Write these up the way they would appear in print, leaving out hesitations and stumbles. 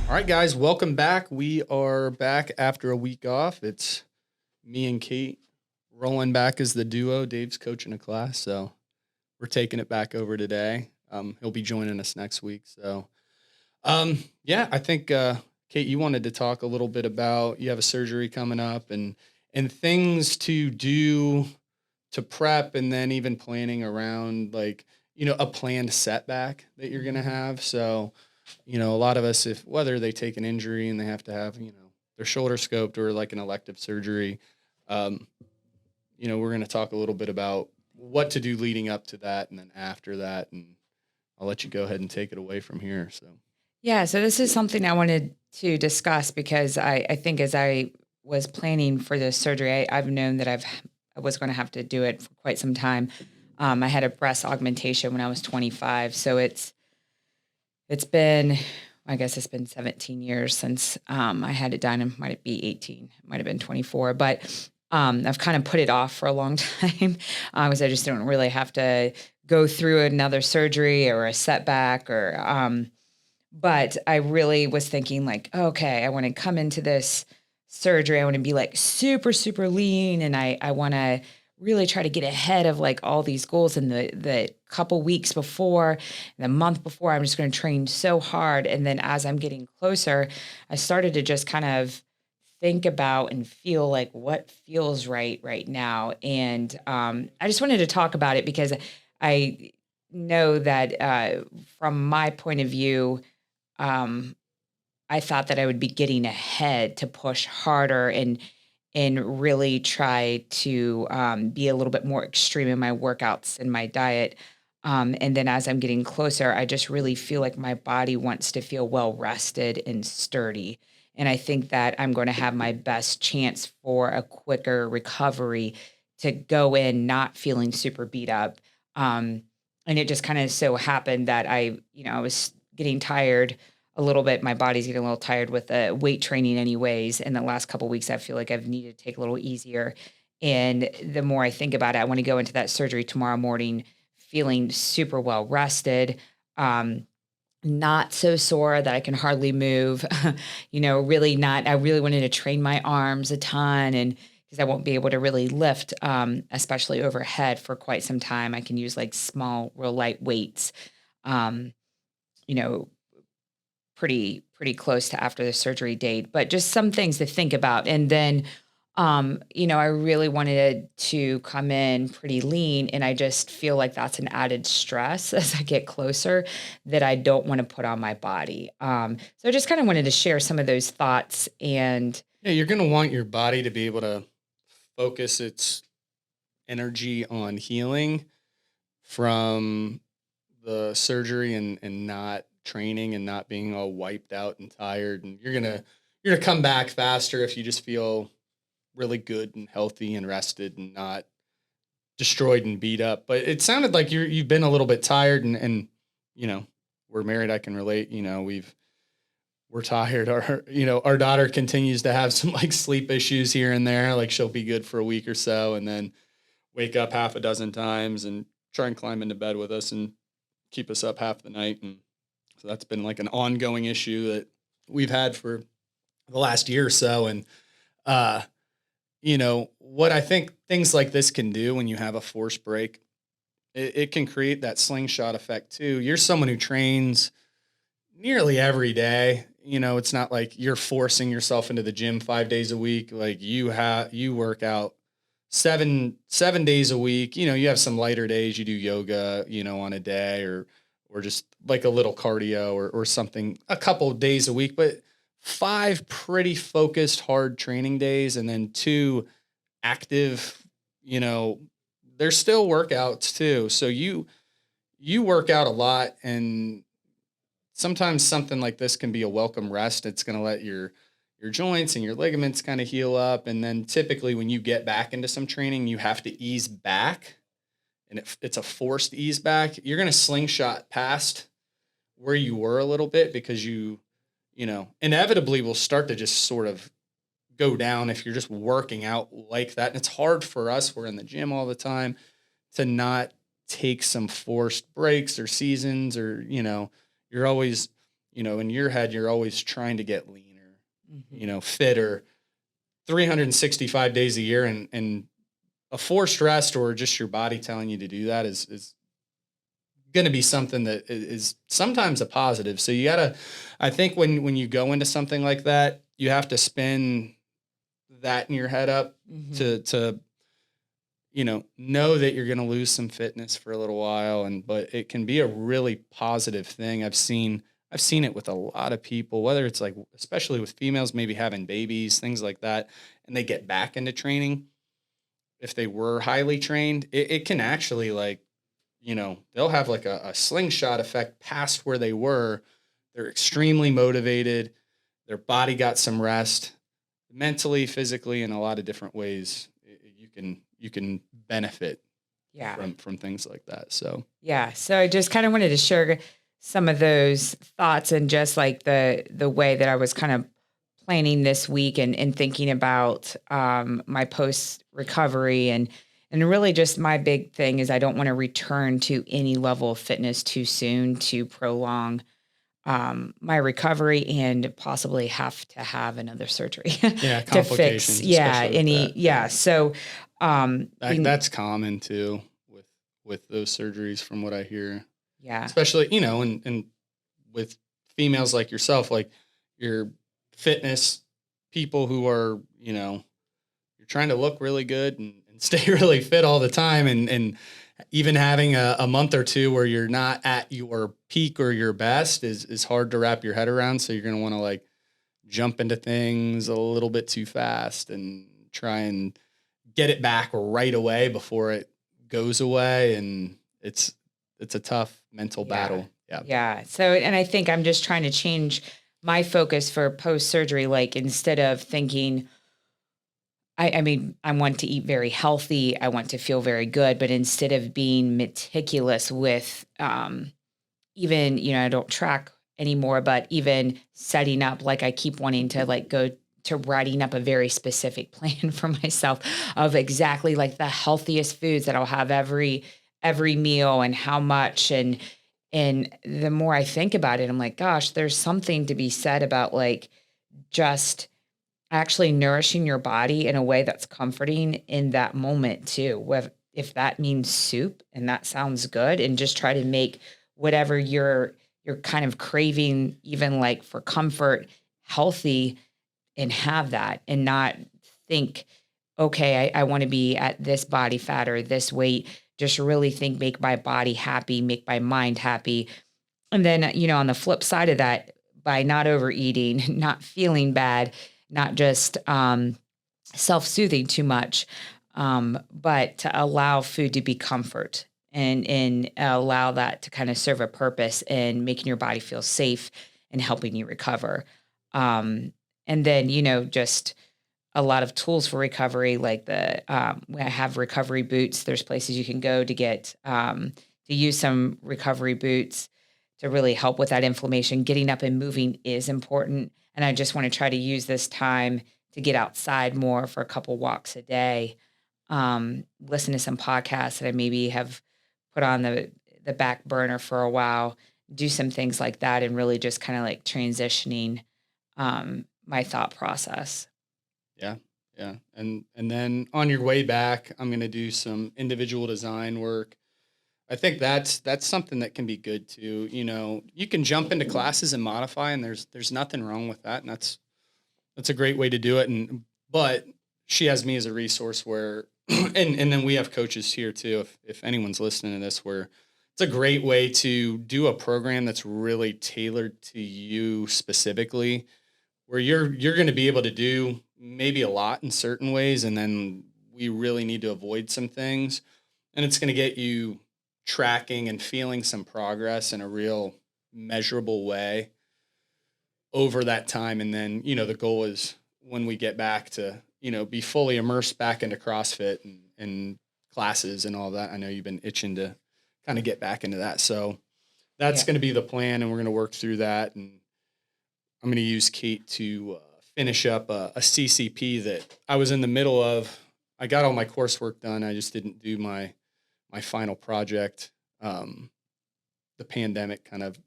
All right, guys, welcome back. We are back after a week off. It's me and Kate rolling back as the duo. Dave's coaching a class, so we're taking it back over today. He'll be joining us next week. So, yeah, I think Kate, you wanted to talk a little bit about you have a surgery coming up and things to do to prep, and then even planning around a planned setback that you're going to have. So a lot of us, if whether they take an injury and they have to have, their shoulder scoped or like an elective surgery, um, we're going to talk a little bit about what to do leading up to that and then after that. And I'll let you go ahead and take it away from here. So, Yeah, so this is something I wanted to discuss because I think as I was planning for this surgery, I've known that I was going to have to do it for quite some time. I had a breast augmentation when I was 25, so it's been, I guess it's been 17 years since I had it done. It might be 18, it might have been 24, but I've kind of put it off for a long time because I just don't really have to go through another surgery or a setback or. But I really was thinking like, okay, I want to come into this surgery. I want to be like super, super lean. And I want to really try to get ahead of like all these goals. And the couple weeks before, the month before, I'm just going to train so hard. And then as I'm getting closer, I started to just kind of think about and feel like what feels right now. And I just wanted to talk about it because I know that from my point of view, um, I thought that I would be getting ahead to push harder and really try to be a little bit more extreme in my workouts and my diet. And then as I'm getting closer, I just really feel like my body wants to feel well rested and sturdy. And I think that I'm going to have my best chance for a quicker recovery to go in not feeling super beat up. Um, and it just kind of so happened that I was getting tired a little bit. My body's getting a little tired with the weight training anyways. And the last couple of weeks, I feel like I've needed to take a little easier. And the more I think about it, I want to go into that surgery tomorrow morning feeling super well rested, not so sore that I can hardly move, really not, I really wanted to train my arms a ton and because I won't be able to really lift, especially overhead for quite some time. I can use like small, real light weights. Um, you know, pretty close to after the surgery date, but just some things to think about. And then, I really wanted to come in pretty lean, and I just feel like that's an added stress as I get closer that I don't want to put on my body. So I just kind of wanted to share some of those thoughts and yeah, you're going to want your body to be able to focus its energy on healing from the surgery and not training and not being all wiped out and tired. And you're gonna come back faster if you just feel really good and healthy and rested and not destroyed and beat up. But it sounded like you've been a little bit tired and you know, we're married, I can relate. We're tired. Our daughter continues to have some like sleep issues here and there. Like she'll be good for a week or so and then wake up half a dozen times and try and climb into bed with us and keep us up half the night. And so that's been like an ongoing issue that we've had for the last year or so. And, what I think things like this can do when you have a force break, it can create that slingshot effect too. You're someone who trains nearly every day. It's not like you're forcing yourself into the gym 5 days a week. Like you work out seven days a week. You have some lighter days. You do yoga, on a day or just like a little cardio or something a couple of days a week, but 5 pretty focused, hard training days, and then 2 active, there's still workouts too. So you work out a lot, and sometimes something like this can be a welcome rest. It's going to let your joints and your ligaments kind of heal up. And then typically when you get back into some training, you have to ease back, and it's a forced ease back. You're going to slingshot past where you were a little bit because inevitably will start to just sort of go down if you're just working out like that. And it's hard for us. We're in the gym all the time to not take some forced breaks or seasons or, you're always, in your head, you're always trying to get leaner, Mhm. fitter 365 days a year, and a forced rest or just your body telling you to do that is going to be something that is sometimes a positive. So you gotta, I think when you go into something like that, you have to spin that in your head up Mhm. to know that you're going to lose some fitness for a little while, but it can be a really positive thing. I've seen it with a lot of people, whether it's like, especially with females, maybe having babies, things like that, and they get back into training. If they were highly trained, it can actually, like, they'll have like a slingshot effect past where they were. They're extremely motivated. Their body got some rest mentally, physically, in a lot of different ways. You can benefit Yeah. from things like that. So Yeah. So I just kind of wanted to share some of those thoughts and just like the way that I was kind of planning this week and thinking about my post recovery and really just my big thing is I don't want to return to any level of fitness too soon to prolong my recovery and possibly have to have another surgery yeah, to fix complications, especially with that. Yeah, so in that's common too with those surgeries, from what I hear. yeah. Especially and with females like yourself, like your fitness people who are, you're trying to look really good and stay really fit all the time, and even having a month or two where you're not at your peak or your best is hard to wrap your head around. So you're going to want to, like, jump into things a little bit too fast and try and get it back right away before it goes away. And it's a tough mental Yeah. battle. Yeah. Yeah. So, and I think I'm just trying to change my focus for post surgery. Like instead of thinking, I mean, I want to eat very healthy, I want to feel very good, but instead of being meticulous with, even, I don't track anymore, but even setting up, like I keep wanting to like go to writing up a very specific plan for myself of exactly like the healthiest foods that I'll have every meal and how much and the more I think about it, I'm like, gosh, there's something to be said about like just actually nourishing your body in a way that's comforting in that moment too. If that means soup and that sounds good, and just try to make whatever you're kind of craving, even like for comfort, healthy, and have that and not think, okay, I want to be at this body fat or this weight. Just really think, make my body happy, make my mind happy. And then, on the flip side of that, by not overeating, not feeling bad, not just self-soothing too much, but to allow food to be comfort and allow that to kind of serve a purpose in making your body feel safe and helping you recover. Um, and then, just a lot of tools for recovery, like I have recovery boots. There's places you can go to get to use some recovery boots to really help with that inflammation. Getting up and moving is important, and I just want to try to use this time to get outside more for a couple walks a day. Listen to some podcasts that I maybe have put on the back burner for a while. Do some things like that, and really just kind of like transitioning my thought process. Yeah. Yeah. And then on your way back, I'm going to do some individual design work. I think that's something that can be good too. You can jump into classes and modify, and there's nothing wrong with that. And that's a great way to do it. But she has me as a resource where and then we have coaches here too, if anyone's listening to this, where it's a great way to do a program that's really tailored to you specifically, where you're going to be able to do maybe a lot in certain ways, and then we really need to avoid some things, and it's going to get you tracking and feeling some progress in a real measurable way over that time. And then, the goal is when we get back to, be fully immersed back into CrossFit and classes and all that. I know you've been itching to kind of get back into that. So that's Yeah. going to be the plan, and we're going to work through that. And I'm going to use Kate to finish up a CCP that I was in the middle of. I got all my coursework done. I just didn't do my final project. The pandemic kind of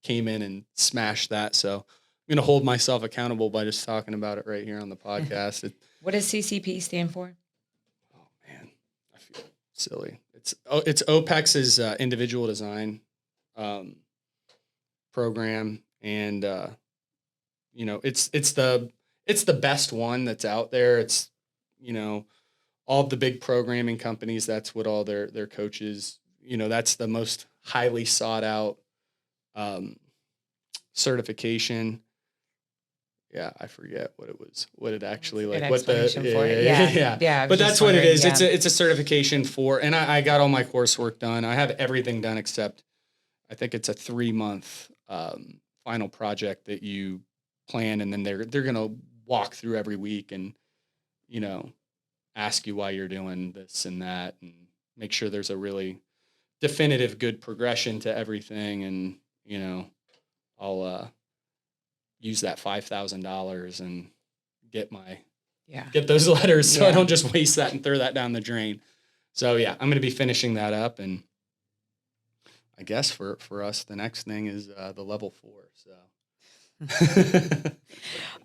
came in and smashed that. So I'm going to hold myself accountable by just talking about it right here on the podcast. What does CCP stand for? Oh man, I feel silly. It's OPEX's individual design program, and it's the best one that's out there. It's all of the big programming companies. That's what all their coaches. That's the most highly sought out certification. Yeah, I forget what it actually Good like, what the, explanation for it. Yeah. Yeah. I was but just that's what it wondering, is. yeah. It's a certification for, and I got all my coursework done. I have everything done except I think it's a 3-month final project that you plan, and then they're going to walk through every week and, ask you why you're doing this and that, and make sure there's a really definitive good progression to everything. And, I'll use that $5,000 and get those letters so I don't just waste that and throw that down the drain. So yeah, I'm going to be finishing that up, and I guess for us, the next thing is the level 4. So,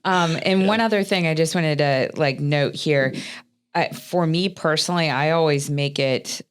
and one other thing I just wanted to note here, for me personally, I always make it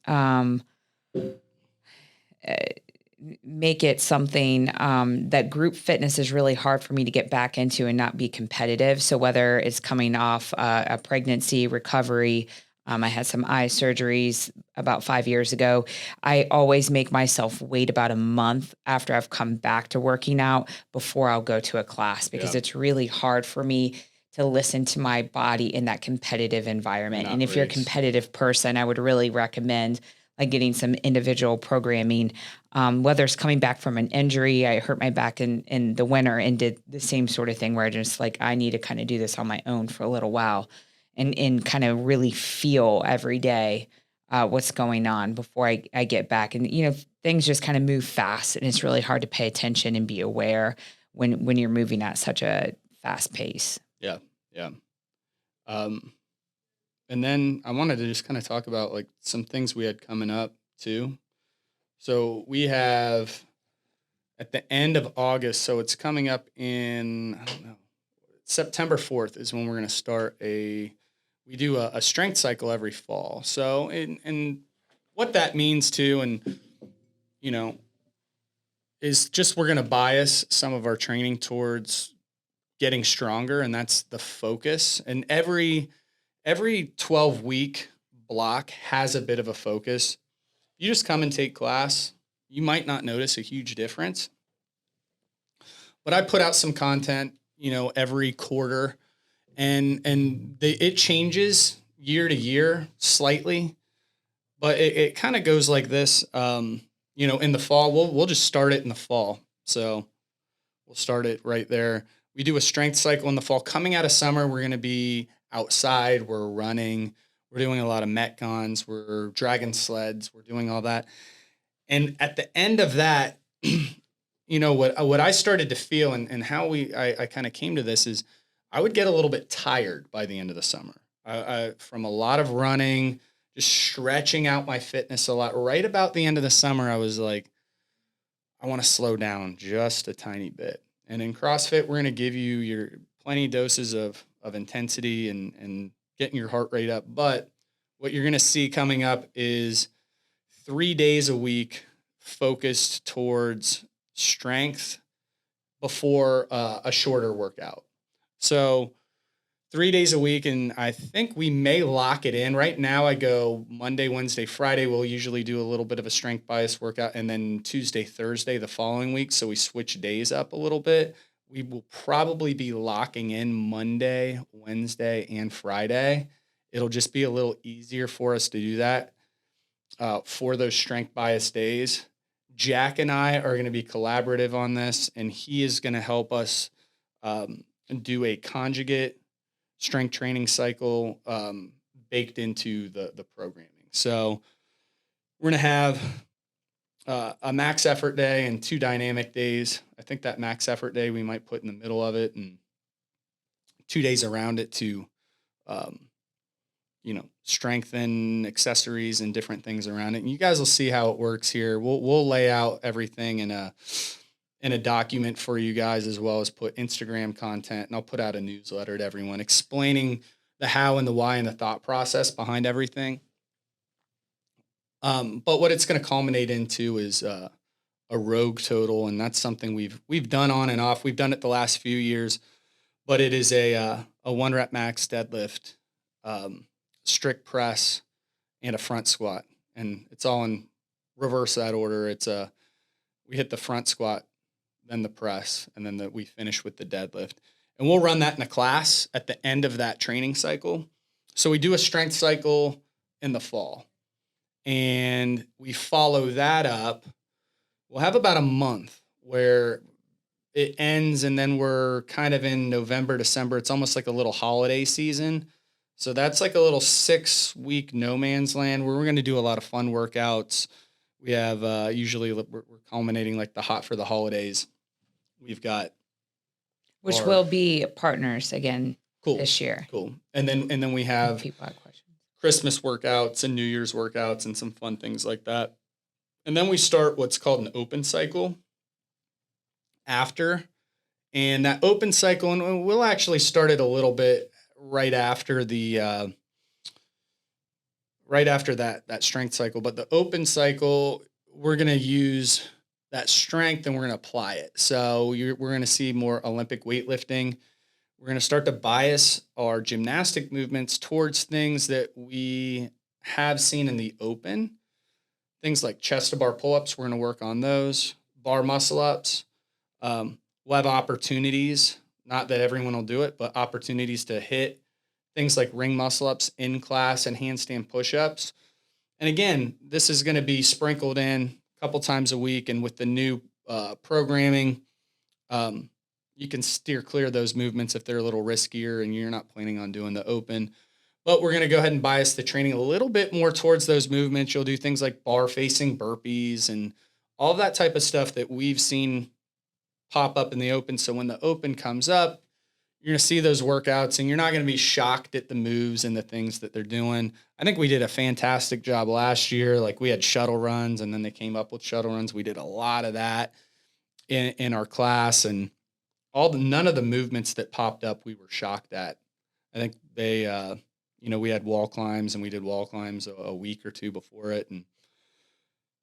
something that group fitness is really hard for me to get back into and not be competitive. So whether it's coming off a pregnancy, recovery, I had some eye surgeries about 5 years ago. I always make myself wait about a month after I've come back to working out before I'll go to a class, because it's really hard for me to listen to my body in that competitive environment. And if you're a competitive person, I would really recommend getting some individual programming, whether it's coming back from an injury. I hurt my back in the winter and did the same sort of thing where I just I need to kind of do this on my own for a little while and kind of really feel every day what's going on before I get back. And, things just kind of move fast, and it's really hard to pay attention and be aware when you're moving at such a fast pace. Yeah. Yeah. And then I wanted to just kind of talk about some things we had coming up too. So we have at the end of August, so it's coming up in, I don't know, September 4th is when we're going to start we do a strength cycle every fall. So, and what that means too, and, is just, we're going to bias some of our training towards getting stronger. And that's the focus. And every 12-week block has a bit of a focus. You just come and take class, you might not notice a huge difference. But I put out some content, every quarter, and it changes year to year slightly, but it kind of goes like this. In the fall, we'll just start it in the fall. So we'll start it right there. We do a strength cycle in the fall. Coming out of summer, we're going to be outside, we're running, we're doing a lot of Metcons, we're dragging sleds, we're doing all that. And at the end of that, what I started to feel and how I kind of came to this is I would get a little bit tired by the end of the summer. From a lot of running, just stretching out my fitness a lot. Right about the end of the summer, I was like, I want to slow down just a tiny bit. And in CrossFit, we're going to give you your plenty doses of intensity and getting your heart rate up. But what you're going to see coming up is 3 days a week focused towards strength before a shorter workout. So 3 days a week, and I think we may lock it in. Right now I go Monday, Wednesday, Friday. We'll usually do a little bit of a strength bias workout, and then Tuesday, Thursday the following week. So we switch days up a little bit. We will probably be locking in Monday, Wednesday, and Friday. It'll just be a little easier for us to do that for those strength bias days. Jack and I are going to be collaborative on this, and he is going to help us do a conjugate strength training cycle baked into the programming. So we're going to have a max effort day and 2 dynamic days. I think that max effort day we might put in the middle of it, and 2 days around it to, strengthen accessories and different things around it. And you guys will see how it works here. We'll lay out everything in in a document for you guys, as well as put Instagram content, and I'll put out a newsletter to everyone explaining the how and the why and the thought process behind everything. But what it's going to culminate into is a rogue total, and that's something we've done on and off. We've done it the last few years, but it is a 1 rep max deadlift, strict press, and a front squat, and it's all in reverse that order. We hit the front squat, then the press, and then we finish with the deadlift, and we'll run that in a class at the end of that training cycle. So we do a strength cycle in the fall, and we follow that up. We'll have about a month where it ends, and then we're kind of in November, December. It's almost like a little holiday season. So that's like a little 6-week no man's land where we're going to do a lot of fun workouts. We have usually we're culminating like the hot for the holidays. We've got Which will be partners again cool this year. Cool. And then we have People have questions. Christmas workouts and New Year's workouts and some fun things like that. And then we start what's called an open cycle after. And that open cycle, and we'll actually start it a little bit right after that strength cycle. But the open cycle, we're going to use that strength and we're going to apply it. So we're going to see more Olympic weightlifting. We're going to start to bias our gymnastic movements towards things that we have seen in the open. Things like chest to bar pull-ups, we're going to work on those. Bar muscle ups. We'll have opportunities, not that everyone will do it, but opportunities to hit things like ring muscle ups in class and handstand push-ups. And again, this is going to be sprinkled in a couple times a week. And with the new programming, you can steer clear of those movements if they're a little riskier and you're not planning on doing the open. But we're going to go ahead and bias the training a little bit more towards those movements. You'll do things like bar facing burpees and all of that type of stuff that we've seen pop up in the open. So when the open comes up, you're going to see those workouts and you're not going to be shocked at the moves and the things that they're doing. I think we did a fantastic job last year. Like we had shuttle runs and then they came up with shuttle runs. We did a lot of that in our class, and none of the movements that popped up, we were shocked at. I think they, we had wall climbs and we did wall climbs a week or two before it. And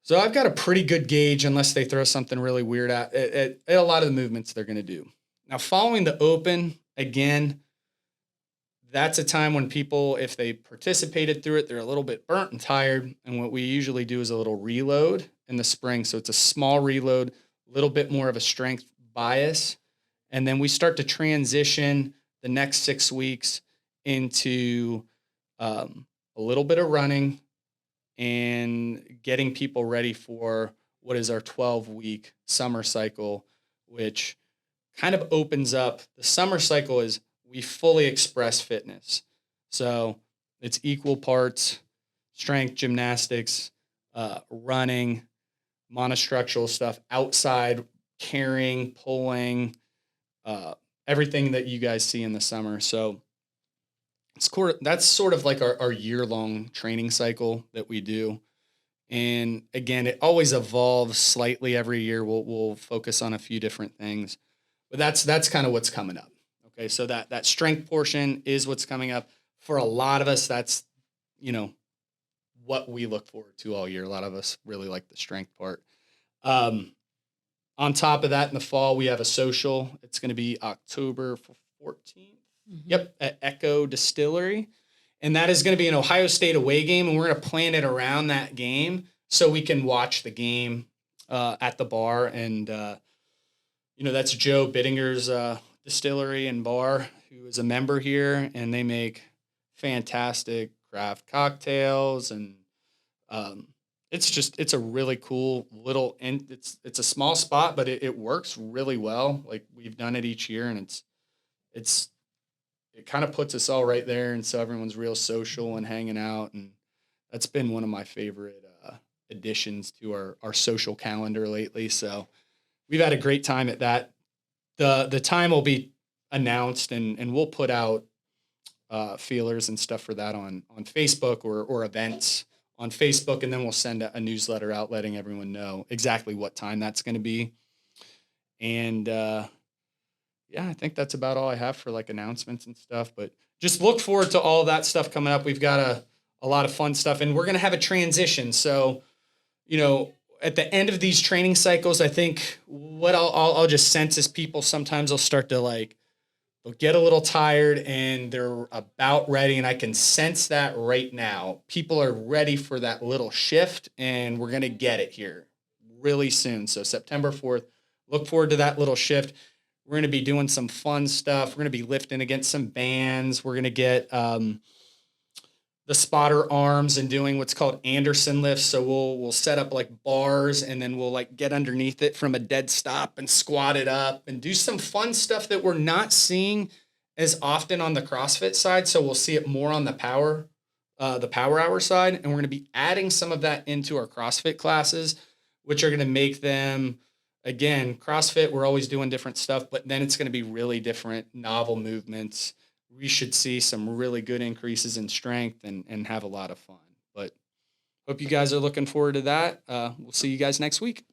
so I've got a pretty good gauge, unless they throw something really weird at a lot of the movements they're going to do. Now, following the open, again, that's a time when people, if they participated through it, they're a little bit burnt and tired. And what we usually do is a little reload in the spring. So it's a small reload, a little bit more of a strength bias. And then we start to transition the next 6 weeks into a little bit of running and getting people ready for what is our 12-week summer cycle, which kind of opens up. The summer cycle is we fully express fitness. So it's equal parts strength, gymnastics, running, monostructural stuff, outside carrying, pulling, everything that you guys see in the summer. So that's sort of like our year-long training cycle that we do. And again, it always evolves slightly every year. We'll focus on a few different things, but that's kind of what's coming up. Okay. So that strength portion is what's coming up for a lot of us. That's, what we look forward to all year. A lot of us really like the strength part. On top of that, in the fall, we have a social. It's going to be October 14th. Mm-hmm. Yep, at Echo Distillery. And that is going to be an Ohio State away game, and we're going to plan it around that game so we can watch the game at the bar. And, that's Joe Bittinger's distillery and bar, who is a member here, and they make fantastic craft cocktails. And it's a really cool little, and it's a small spot, but it works really well. Like we've done it each year, and it kind of puts us all right there. And so everyone's real social and hanging out. And that's been one of my favorite additions to our social calendar lately. So we've had a great time at that. The time will be announced, and we'll put out feelers and stuff for that on Facebook or events on Facebook. And then we'll send a newsletter out letting everyone know exactly what time that's going to be. And yeah, I think that's about all I have for like announcements and stuff. But just look forward to all that stuff coming up. We've got a lot of fun stuff, and we're gonna have a transition. So, you know, at the end of these training cycles, I think what I'll just sense is people sometimes will start to like they'll get a little tired and they're about ready, and I can sense that right now. People are ready for that little shift, and we're gonna get it here really soon. So September 4th, look forward to that little shift. We're going to be doing some fun stuff. We're going to be lifting against some bands. We're going to get the spotter arms and doing what's called Anderson lifts. So we'll set up like bars, and then we'll like get underneath it from a dead stop and squat it up and do some fun stuff that we're not seeing as often on the CrossFit side. So we'll see it more on the power hour side. And we're going to be adding some of that into our CrossFit classes, which are going to make them, again, CrossFit, we're always doing different stuff, but then it's going to be really different, novel movements. We should see some really good increases in strength and have a lot of fun. But hope you guys are looking forward to that. We'll see you guys next week.